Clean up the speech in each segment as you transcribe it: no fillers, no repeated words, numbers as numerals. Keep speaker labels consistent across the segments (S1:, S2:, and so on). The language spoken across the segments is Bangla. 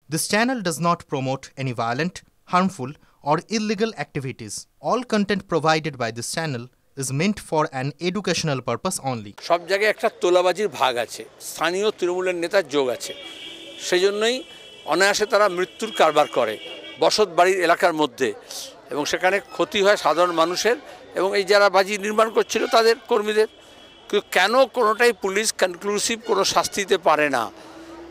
S1: This channel does not promote any violent, harmful, or illegal activities. All content provided by this channel is meant for an educational purpose only.
S2: সব জায়গায় একটা তোলাবাজির ভাগ আছে, স্থানীয় তৃণমূলের নেতার যোগ আছে। সেই জন্যই অনায়াসে তারা মৃত্যুর কারবার করে বসত বাড়ির এলাকার মধ্যে, এবং সেখানে ক্ষতি হয় সাধারণ মানুষের এবং এই যারা বাজি নির্মাণ করছিল তাদের কর্মীদের। কিন্তু কেন কোনোটাই পুলিশ কনক্লুসিভ কোনো শাস্তি দিতে পারে না?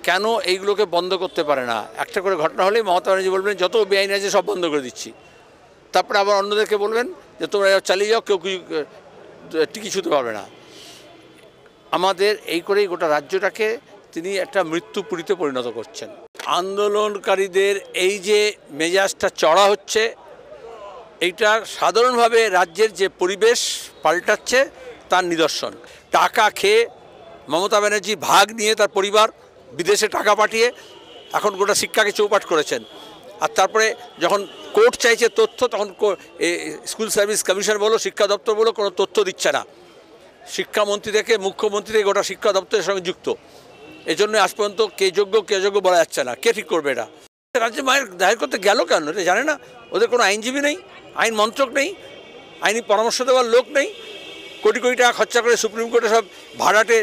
S2: কেন এইগুলোকে বন্ধ করতে পারে না? একটা করে ঘটনা হলেই মমতা ব্যানার্জি বলবেন যত বেআইন আছে সব বন্ধ করে দিচ্ছি, তারপরে আবার অন্যদেরকে বলবেন যে তোমরা চালিয়ে যাও, কেউ টিকি ছুঁতে পারবে না। আমাদের এই করেই গোটা রাজ্যটাকে তিনি একটা মৃত্যুপুরীতে পরিণত করছেন। আন্দোলনকারীদের এই যে মেজাজটা চড়া হচ্ছে, এইটা সাধারণভাবে রাজ্যের যে পরিবেশ পাল্টাচ্ছে তার নিদর্শন। টাকা খেয়ে মমতা ব্যানার্জি ভাগ নিয়ে তার পরিবার বিদেশে টাকা পাঠিয়ে এখন গোটা শিক্ষাকে চৌপাট করেছেন। আর তারপরে যখন কোর্ট চাইছে তথ্য, তখন স্কুল সার্ভিস কমিশন বলো, শিক্ষা দপ্তর বলো, কোনো তথ্য দিচ্ছে না। শিক্ষামন্ত্রী থেকে মুখ্যমন্ত্রী থেকে গোটা শিক্ষা দপ্তরের সঙ্গে যুক্ত। এই জন্য আজ পর্যন্ত কে যোগ্য কে অযোগ্য বলা যাচ্ছে না। কে ঠিক করবে এটা? রাজ্যে মায়ের দায়ের করতে গেল কেন এটা জানে না? ওদের কোনো আইনজীবী নেই, আইন মন্ত্রক নেই, আইনি পরামর্শ দেওয়ার লোক নেই। কোটি কোটি টাকা খরচা করে সুপ্রিম কোর্টে সব ভাড়াটে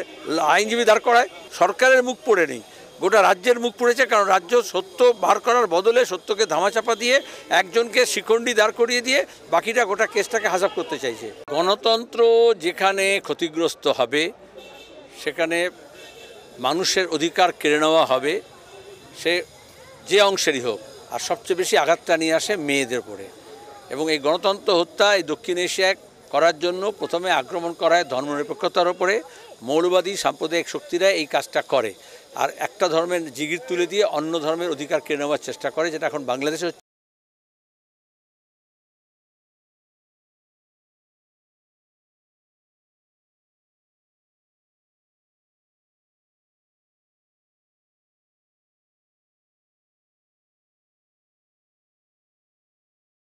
S2: আইনজীবী দাঁড় করায়। সরকারের মুখ পড়ে নেই, গোটা রাজ্যের মুখ পড়েছে। কারণ রাজ্য সত্য বার করার বদলে সত্যকে ধামাচাপা দিয়ে একজনকে শিখণ্ডী দাঁড় করিয়ে দিয়ে বাকিটা গোটা কেসটাকে হাসাব করতে চাইছে। গণতন্ত্র যেখানে ক্ষতিগ্রস্ত হবে, সেখানে মানুষের অধিকার কেড়ে নেওয়া হবে, সে যে অংশেরই হোক। আর সবচেয়ে বেশি আঘাতটা নিয়ে আসে মেয়েদের উপরে। এবং এই গণতন্ত্র হত্যা এই দক্ষিণ এশিয়ায় করার জন্য প্রথমে আক্রমণ করায় ধর্মনিরপেক্ষতার ওপরে মৌলবাদী সাম্প্রদায়িক শক্তিরা এই কাজটা করে। আর একটা ধর্মের জিগির তুলে দিয়ে অন্য ধর্মের অধিকার কেড়ে নেওয়ার চেষ্টা করে, যেটা এখন বাংলাদেশে হচ্ছে।